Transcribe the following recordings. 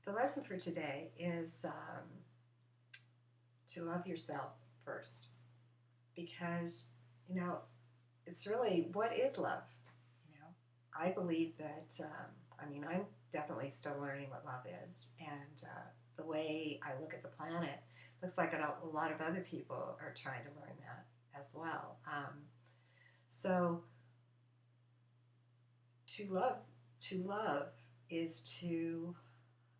The lesson for today is to love yourself first, because it's really, what is love? You know, I believe that. I'm definitely still learning what love is, and the way I look at the planet looks like a lot of other people are trying to learn that as well. So to love is to,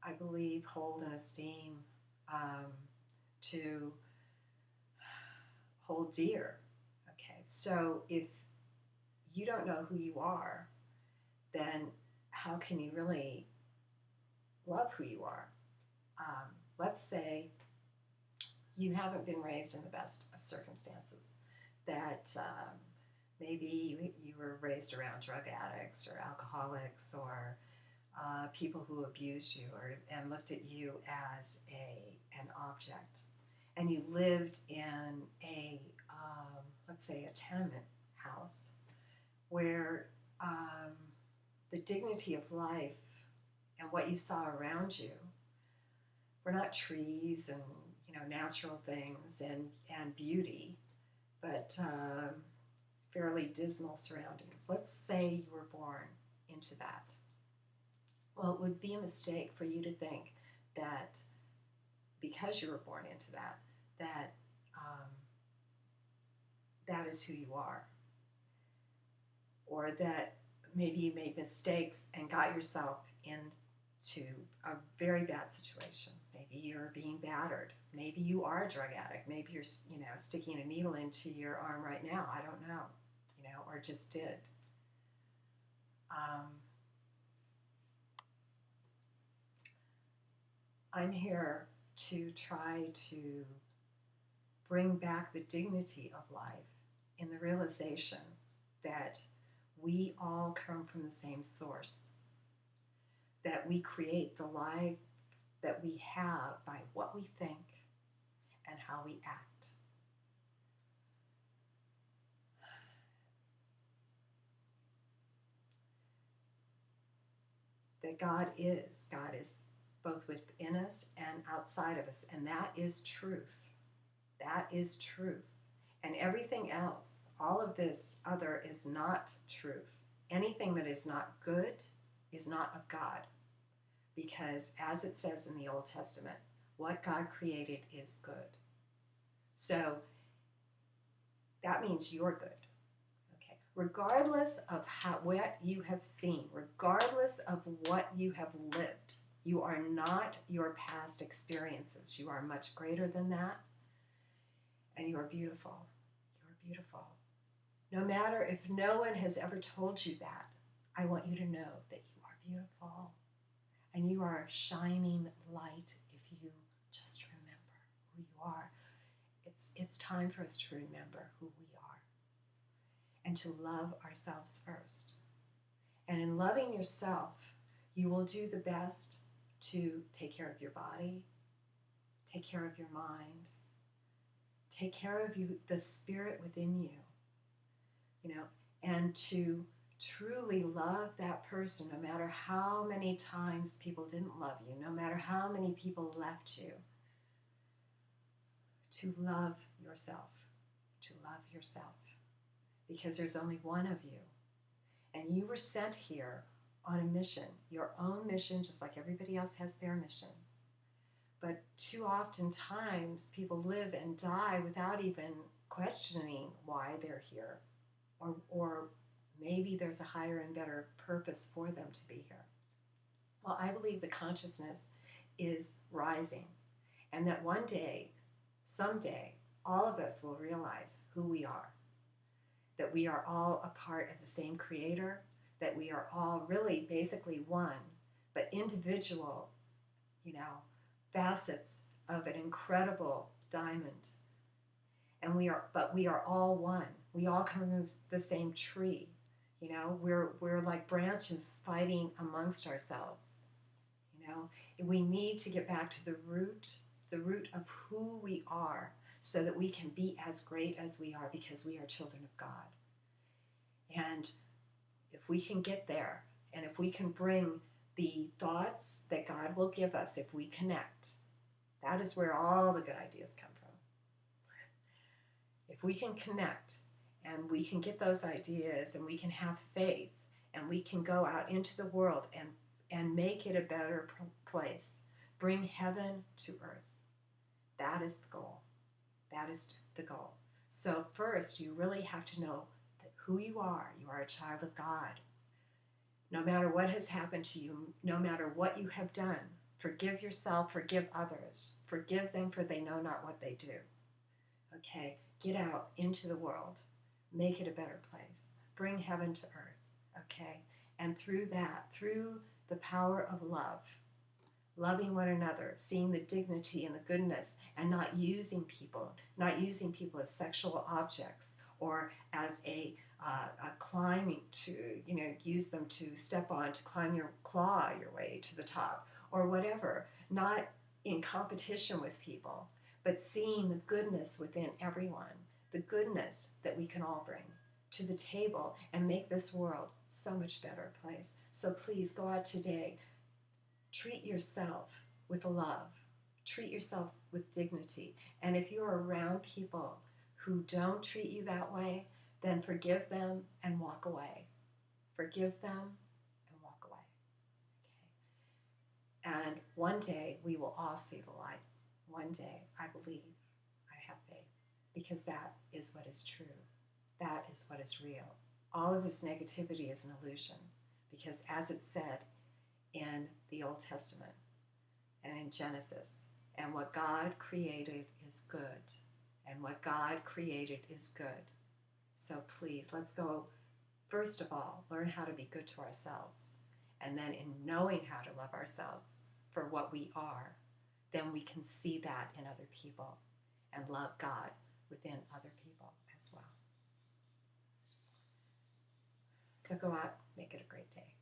I believe, hold and esteem, to hold dear. Okay, so if you don't know who you are, then how can you really love who you are? Let's say you haven't been raised in the best of circumstances, that maybe you were raised around drug addicts or alcoholics, or people who abused you and looked at you as an object, and you lived in let's say a tenement house where the dignity of life and what you saw around you were not trees and natural things and beauty, but fairly dismal surroundings. Let's say you were born into that. Well, it would be a mistake for you to think that because you were born into that, that is who you are, or that maybe you made mistakes and got yourself into a very bad situation. Maybe you're being battered. Maybe you are a drug addict. Maybe you're sticking a needle into your arm right now. I don't know, or just did. I'm here to try to bring back the dignity of life in the realization that we all come from the same source, that we create the life that we have by what we think and how we act. That God is both within us and outside of us, and that is truth. That is truth. And everything else, all of this other, is not truth. Anything that is not good is not of God. Because as it says in the Old Testament, what God created is good. So that means you're good. Okay. Regardless of what you have seen, regardless of what you have lived, you are not your past experiences. You are much greater than that. And you are beautiful. You are beautiful. No matter if no one has ever told you that, I want you to know that you are beautiful. And you are a shining light if you just remember who you are. It's time for us to remember who we are and to love ourselves first. And in loving yourself, you will do the best to take care of your body, take care of your mind, take care of the spirit within you, and to truly love that person no matter how many times people didn't love you, no matter how many people left you. To love yourself, because there's only one of you, and you were sent here on a mission, your own mission, just like everybody else has their mission. But too often times people live and die without even questioning why they're here, or maybe there's a higher and better purpose for them to be here. Well, I believe the consciousness is rising, and that one day, someday, all of us will realize who we are, that we are all a part of the same creator, that we are all really basically one, but individual, facets of an incredible diamond. And we are all one. We all come from the same tree. We're like branches fighting amongst ourselves. We need to get back to the root of who we are, so that we can be as great as we are, because we are children of God. And if we can get there, and if we can bring the thoughts that God will give us if we connect. That is where all the good ideas come from. If we can connect and we can get those ideas and we can have faith and we can go out into the world and make it a better place, bring heaven to earth. That is the goal. That is the goal. So first, you really have to know that who you are. You are a child of God. No matter what has happened to you, no matter what you have done, forgive yourself, forgive others. Forgive them, for they know not what they do. Okay? Get out into the world. Make it a better place. Bring heaven to earth. Okay? And through that, through the power of love, loving one another, seeing the dignity and the goodness, and not using people as sexual objects or as a climbing to, use them to step on, to claw your way to the top or whatever, not in competition with people, but seeing the goodness within everyone, the goodness that we can all bring to the table and make this world so much better place. So please go out today. Treat yourself with love. Treat yourself with dignity. And if you're around people who don't treat you that way, then forgive them and walk away. Forgive them and walk away. Okay. And one day we will all see the light. One day, I believe, I have faith, because that is what is true. That is what is real. All of this negativity is an illusion, because as it said in the Old Testament and in Genesis, and what God created is good, and what God created is good. So please, let's go, first of all, learn how to be good to ourselves, and then in knowing how to love ourselves for what we are, then we can see that in other people and love God within other people as well. So go out, make it a great day.